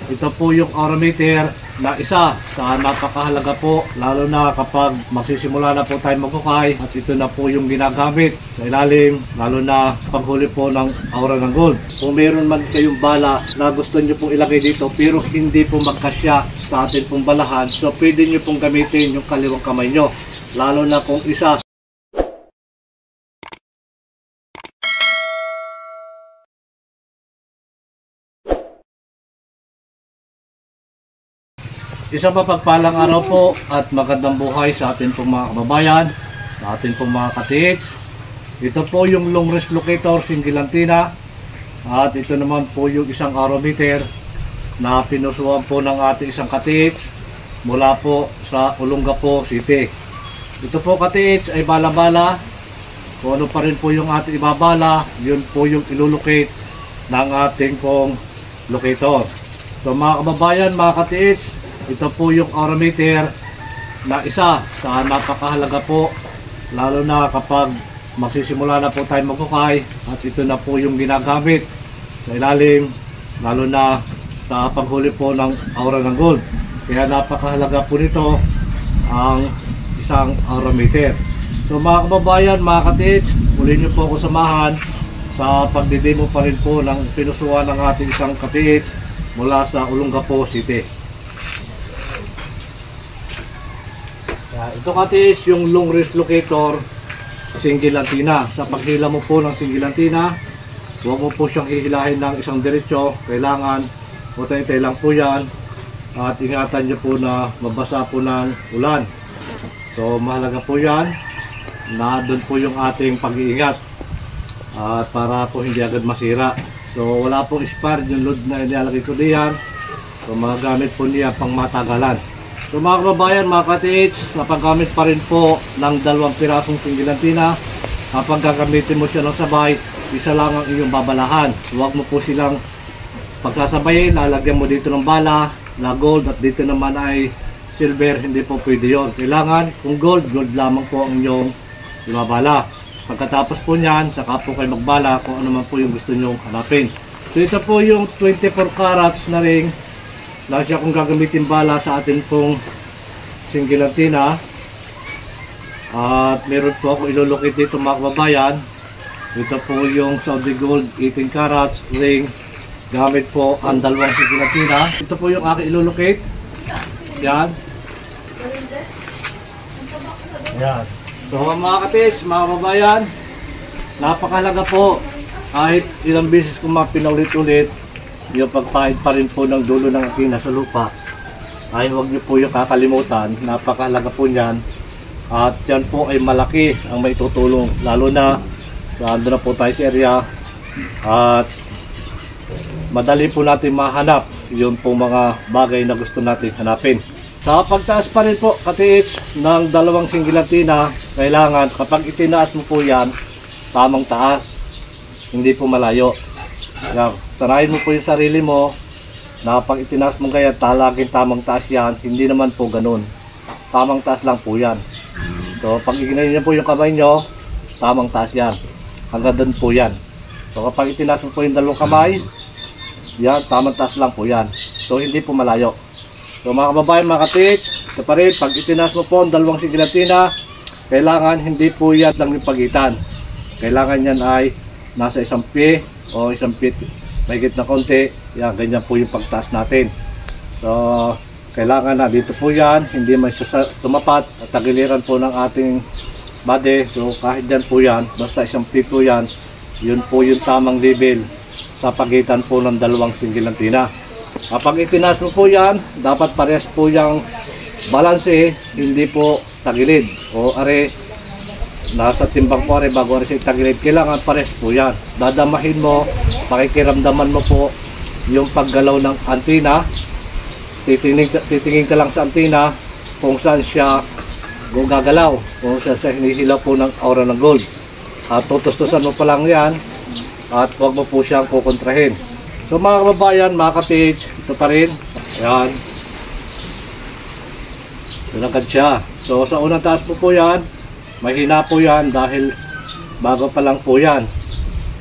ito po yung aura meter na isa sa napakahalaga po, lalo na kapag magsisimula na po tayo maghukay at ito na po yung ginagamit sa ilalim, lalo na paghuli po ng aura ng gold. Kung meron man kayong bala na gusto nyo pong ilagay dito pero hindi po magkasya sa atin pong balahan, so pwede nyo pong gamitin yung kaliwang kamay nyo, lalo na kung isa Isang mapagpalang araw po at magandang buhay sa atin pong mga kababayan, sa atin pong mga katiits. Ito po yung long wrist locator single antenna at ito naman po yung isang aura meter na pinusuan po ng ating isang katiits mula po sa Olongapo City. Ito po katiits ay bala-bala, kung ano pa rin po yung ating ibabala, yun po yung ilulocate ng ating pong locator. So mga kababayan, mga katiits, ito po yung aura meter na isa sa napakahalaga po, lalo na kapag magsisimula na po tayo maghukay at ito na po yung ginagamit sa ilalim, lalo na sa paghuli po ng aura ng gold. Kaya napakahalaga po nito ang isang aura meter. So mga kababayan, mga katiits, muli nyo po ako samahan sa pagdidemo pa rin po ng pinusuan ng ating isang katiits mula sa Olongapo City. Ito katiits yung long wrist locator single antenna. Sa paghila mo po ng single antenna, huwag mo po siyang hihilahin ng isang diretso. Kailangan utay-utay lang po yan at ingatan nyo po na mabasa po ng ulan. So mahalaga po yan na doon po yung ating pag-iingat at para po hindi agad masira. So wala pong expired yung load na ilalagay ko diyan. So magagamit po niya pang matagalan. So mga kababayan, mga katiits, napagamit pa rin po ng 2 pirasong single antenna. Kapag gagamitin mo siya ng sabay, isa lang ang iyong babalahan. Huwag mo po silang pagsasabayin, lalagyan mo dito ng bala na gold at dito naman ay silver, hindi po pwede yun. Kailangan kung gold, gold lamang po ang inyong ibabala. Pagkatapos po niyan, saka po kayo magbala kung ano man po yung gusto nyo hanapin. So ito po yung 24 carats na ring na siya kung gagamitin bala sa atin pong single antenna. At meron po ako ilulocate dito mga kababayan. Ito po yung Saudi Gold 18 carats ring gamit po ang 2 single antenna. Ito po yung aking ilulocate. Yan. Yan. So mga katis, mga kababayan, napakahalaga po kahit ilang beses kung mapinaulit-ulit yung pagpahid pa rin po ng dulo ng aking nasa lupa, ay huwag niyo po yung kakalimutan. Napakahalaga po niyan at yan po ay malaki ang may tutulong, lalo na ando na po tayo sa area at madali po natin mahanap yun po mga bagay na gusto natin hanapin. Sa pagtaas pa rin po katiits ng 2 single antenna, kailangan kapag itinaas mo po yan, tamang taas, hindi po malayo. Yan. Sarayin mo po yung sarili mo na pag itinaas mo kaya talagin tamang taas yan, hindi naman po ganun. Tamang taas lang po yan. So pag iginayin niyo po yung kamay nyo, tamang taas yan. Hanggang doon po yan. So kapag itinaas mo po yung 2 kamay, yan, tamang taas lang po yan. So hindi po malayo. So mga kababayan, mga katiits, ito pa rin, pag itinaas mo po ang 2 single antenna, kailangan hindi po yan lang yung pagitan. Kailangan yan ay nasa 1 pie o 1 feet mahigit na konti. Yan, ganyan po yung pagtaas natin. So kailangan na dito po yan, hindi man siya tumapat at tagiliran po ng ating body. So kahit dyan po yan, basta 1 feet po yan, yun po yung tamang level sa pagitan po ng 2 single antenna. Kapag itinaas mo po yan, dapat parehas po yung balanse, hindi po tagilid o are nasa timbang po are bago are sa tagilid. Kailangan parehas po yan. Dadamahin mo, pakikiramdaman mo po yung paggalaw ng antenna. Titingin ka lang sa antenna kung saan siya gagalaw, kung saan siya hinihilaw po ng aura ng gold. At tutustusan mo pa lang yan at huwag mo po siyang kukontrahin. So mga kababayan, mga katiits, ito pa rin. Ayan. Tulagad siya. So sa unang taas po yan, mahina po yan dahil bago pa lang po yan.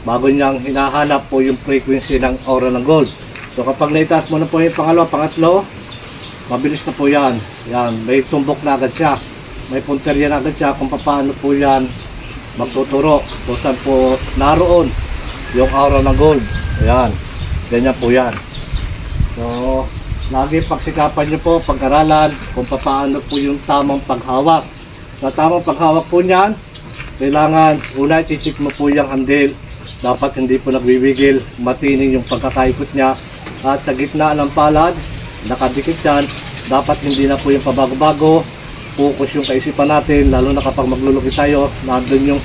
Bago niyang hinahanap po yung frequency ng aura ng gold. So kapag naitaas mo na po yung pangalawa, pangatlo, mabilis na po yan. Yan, may tumbok na agad siya. May punterya na agad siya kung paano po yan magtuturo. So saan po naroon yung aura ng gold. Ayan, ganyan po yan. So, lagi pagsikapan nyo po, pag-aralan kung paano po yung tamang paghawak. Sa tamang paghawak po niyan, kailangan una i-check mo po yung handle. Dapat hindi po nagbibigil, matining yung pagkakaikot niya. At sa gitna ng palad, nakadikit yan, dapat hindi na po yung pabago-bago. Focus yung kaisipan natin, lalo na kapag magluluki tayo, nandun yung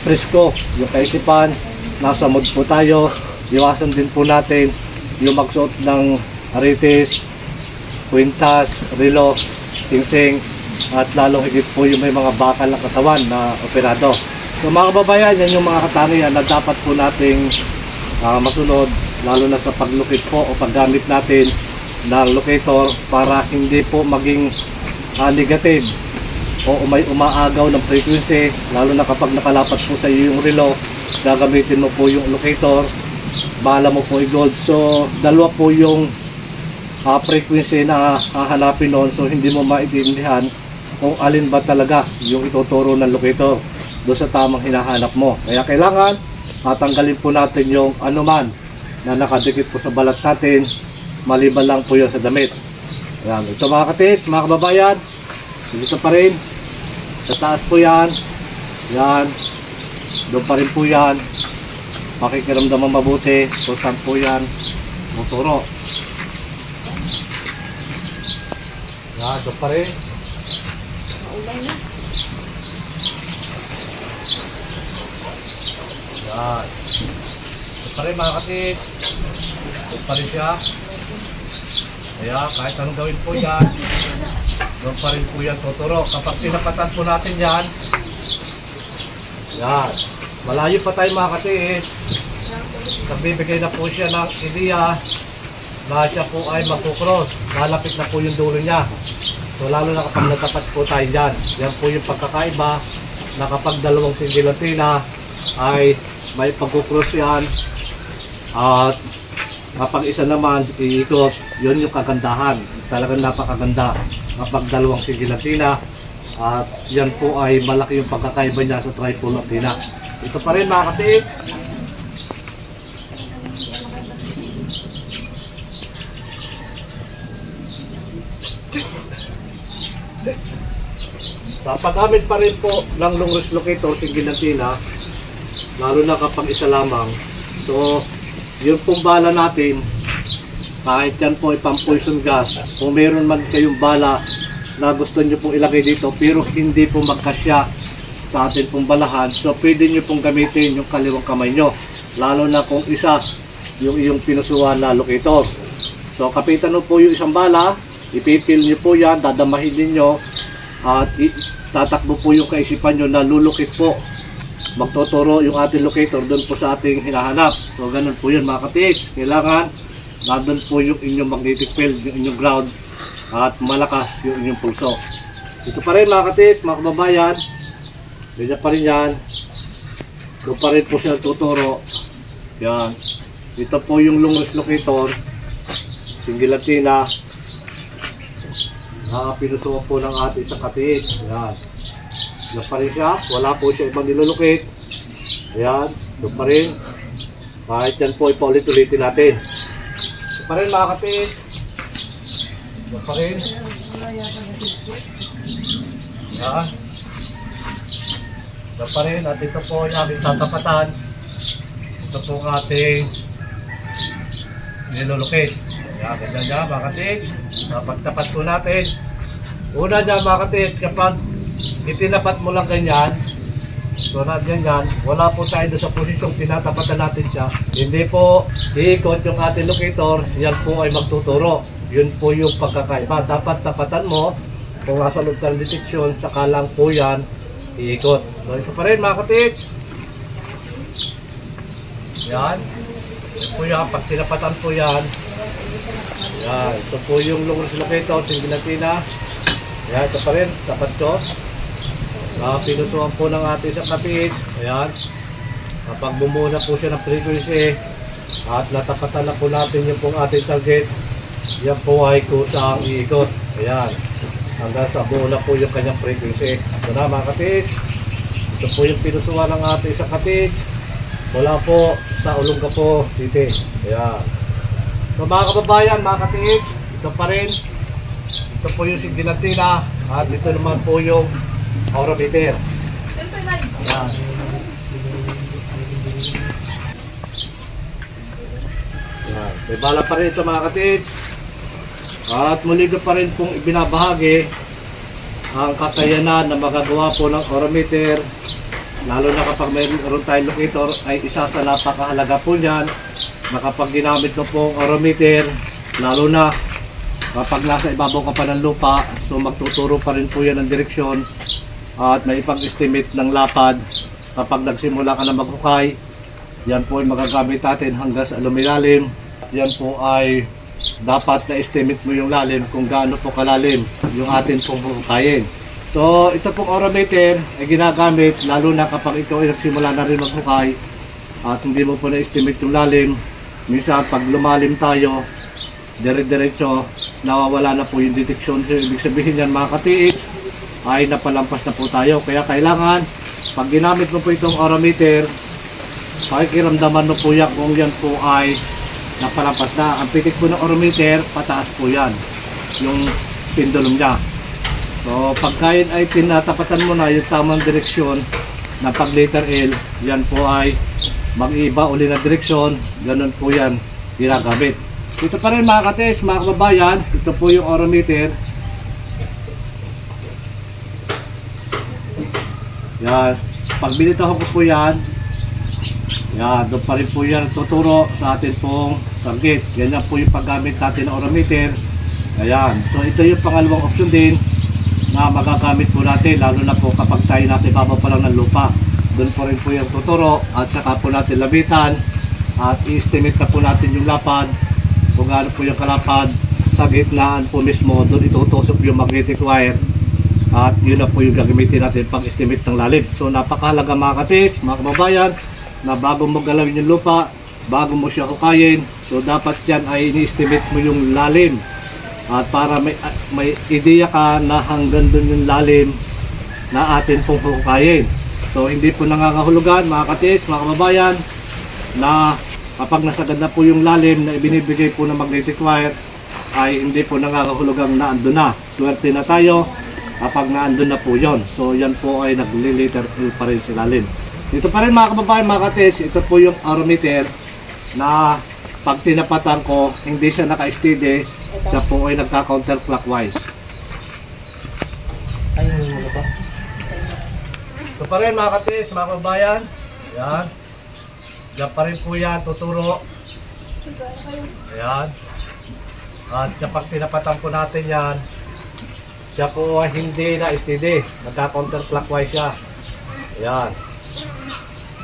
presko, yung kaisipan, nasa mood po tayo. Iwasan din po natin yung magsuot ng aretes, kwintas, relo, singsing, at lalong higit po yung may mga bakal na katawan na operado. So mga kababayan, yan yung mga katangian na dapat po nating masunod, lalo na sa paglukit po o paggamit natin ng locator para hindi po maging negative o may umaagaw ng frequency, lalo na kapag nakalapat po sa iyo yung relo, gagamitin mo po yung locator, bahala mo po i-gold. So dalawa po yung frequency na hahanapin noon, so hindi mo maintindihan kung alin ba talaga yung ituturo ng locator doon sa tamang hinahanap mo. Kaya kailangan tanggalin po natin yung anuman na nakadikit po sa balat natin, maliban lang po yun sa damit. Ayan, ito mga katis, mga kababayan, dito pa rin, sa taas po yan, yan, doon pa rin po yan, pakikiramdaman mabuti kung saan po yan tuturo. Yan, doon pa rin. Yan. Doon pa rin mga katis, doon pa rin siya. Kaya kahit anong gawin po yan, doon pa rin po yan tuturo. Kapag tinapatan po natin yan, yan, malayo pa tayo mga katis. Nagbibigay na po siya ng ideya na siya po ay magkukross. Malapit na po yung dulo niya. So lalo na kapag natapat po tayo dyan. Yan po yung pagkakaiba na kapag dalawang singilantina ay may pagkukross yan. At kapag isa naman iikot, yun yung kagandahan. Talagang napakaganda kapag dalawang singilantina. At yan po ay malaki yung pagkakaiba niya sa triple latina. Ito pa rin mga katiis. Sa paggamit pa rin po ng long range locator, singilantina, lalo na kapag isa lamang. So, yung pong bala natin, kahit yan po ay pang-poison gas, kung meron man kayong bala na gusto nyo pong ilagay dito, pero hindi po magkasya sa atin pong balahan, so pwede nyo pong gamitin yung kaliwang kamay nyo. Lalo na kung isa, yung iyong pinusuhan na locator. So, kapitan mo po yung isang bala, ipipil nyo po yan, dadamahin ninyo, at tatakbo po yung kaisipan nyo na lulukit po. Magtuturo yung ating locator doon po sa ating hinahanap. So ganun po yun mga katiis. Kailangan nandun po yung inyong magnetic field, yung inyong ground, at malakas yung inyong pulso. Ito pa rin mga katiis, mga kababayan, ganyan pa rin yan. Doon pa rin po siya tuturo. Yan. Ito po yung long range locator, singilantina, pinusukan po ng ating isang katiis. Ayan. Doon pa rin siya. Wala po siya ibang nilulukit. Ayan. Doon pa rin. Kahit yan po ipaulit-ulitin natin. Doon pa rin mga katiis. Doon pa rin. Ayan. Doon pa rin. At ito po yung aming tatapatan. Ito po ang ating nilulukit. Ayan. Ganyan niya mga katiis. Pagtapat po natin. Una dyan mga katiis, kapag itinapat mo lang ganyan, so na ganyan, wala po tayo doon sa posisyong tinatapatan natin siya. Hindi po iikot yung ating locator, yan po ay magtuturo. Yun po yung pagkakaiba. Dapat tapatan mo, kung nasa loob ka ng detection, saka lang po yan iikot. So ito pa rin mga katiis. Yan. Yan po yan, pag tinapatan po yan. Yan, ito po yung long range locator, singilantina. Yan, ito pa rin, tapat ko. Pinusuhan po ng ating isang katiis. Ayan. Kapag bumuo na po siya ng frequency, At natapatan na po natin yung pong ating target. Yan po ay kusang iikot. Ayan. Hanggang sa buo na po yung kanyang frequency. Ito na mga katids. Ito po yung pinusuan ng ating isang katids. Mula po sa Olongapo City. Ayan. So mga kababayan, mga katids, ito pa rin. Ito po yung Singilantina. At ito naman po yung orometer. Ayan. Ayan. May bala pa rin ito mga katids. At muli ko pa rin pong ibinabahagi ang kakayanan na magagawa po ng orometer, lalo na kapag mayroon tayong locator, ay isa sa napakahalaga po niyan na kapag ginamit mo po ang orometer, lalo na kapag nasa ibabaw ka pa ng lupa, so magtuturo pa rin po yan ng direksyon at may ipag-estimate ng lapad. Kapag nagsimula ka na maghukay, yan po ay magagamit natin hanggang sa lumilalim. Yan po ay dapat na-estimate mo yung lalim kung gaano po kalalim yung atin pong hukayin. So ito pong orometer ay ginagamit lalo na kapag ikaw ay nagsimula na rin maghukay at hindi mo po na-estimate yung lalim. Minsan pag lumalim tayo, dire-diretso, nawawala na po yung detection. So ibig sabihin yan mga katiits ay napalampas na po tayo. Kaya kailangan pag ginamit mo po itong orometer, pakikiramdaman mo po yan kung yan po ay napalampas na. Ang pitik po ng orometer, pataas po yan yung pendulum niya. So pagkain ay tinatapatan mo na yung tamang direksyon na pag letter L, yan po ay mag-iba uli na direksyon. Ganun po yan ginagamit. Ito pa rin mga kates, mga kababayan, ito po yung orometer. Yan, pag binitaho ko po yan, yan, doon pa rin po yan tuturo sa atin pong target. Ganyan po yung paggamit natin ng orometer. Ayan, so ito yung pangalawang option din na magagamit po natin, lalo na po kapag tayo nasa ibabaw pa lang ng lupa. Doon po rin po yung tuturo at saka po natin labitan at i-estimate na po natin yung lapad kung gaano po yung kalapad sa gitnaan po mismo. Doon itutusok yung magnetic wire at yun na po yung gagamitin natin pag-estimate ng lalim. So napakahalaga mga katis, mga kababayan, na bago mo galawin yung lupa, bago mo siya hukayin, so dapat yan ay ini-estimate mo yung lalim at para may ideya ka na hanggang dun yung lalim na atin pong hukayin. So hindi po nangangahulugan mga katis, mga kababayan, na kapag nasagad na po yung lalim na ibinibigay po ng magnetic wire ay hindi po nangangahulugang naandun na. Swerte na tayo kapag naandun na po yon. So yan po ay nagli-letter L pa rin sa lalim. Dito pa rin mga kababayan, mga kates, ito po yung orometer na pag tinapatan ko, hindi siya naka-steady, siya po ay nagka-counterclockwise. Ito pa rin mga kates, mga kababayan, yan. Yan pa rin po yan, tuturo. Ayan. At kapag tinapatan ko natin yan, siya po ay hindi na-steady, nagka-counterclockwise siya. Ayan.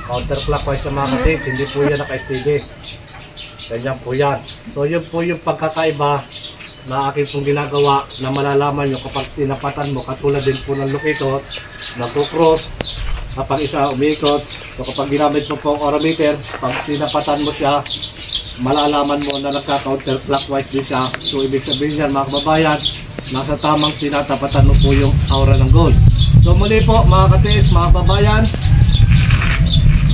Counterclockwise sa mga katids, hindi po yan naka-steady. Ganyan po yan. So yun po yung pagkakaiba na aking pong ginagawa na malalaman nyo kapag tinapatan mo, katulad din po ng locator, nagko-cross, kapag isa umiikot. So kapag ginamit mo po ang orometer, pag tinapatan mo siya, malalaman mo na nagka-counterclockwise din siya. So ibig sabihin yan mga kababayan, nasa tamang tinatapatan mo po yung aura ng gold. So muli po mga katids, mga kababayan,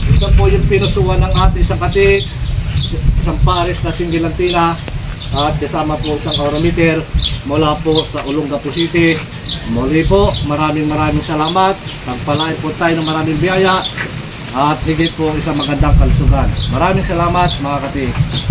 ito po yung pinusuan ng ating isang katids, isang pares na Singilantina at kasama po isang orometer mula po sa Olongapo City. Muli po, maraming salamat. Pagpalain po tayo ng maraming biyaya at higit po isang magandang kalusugan. Maraming salamat mga katids.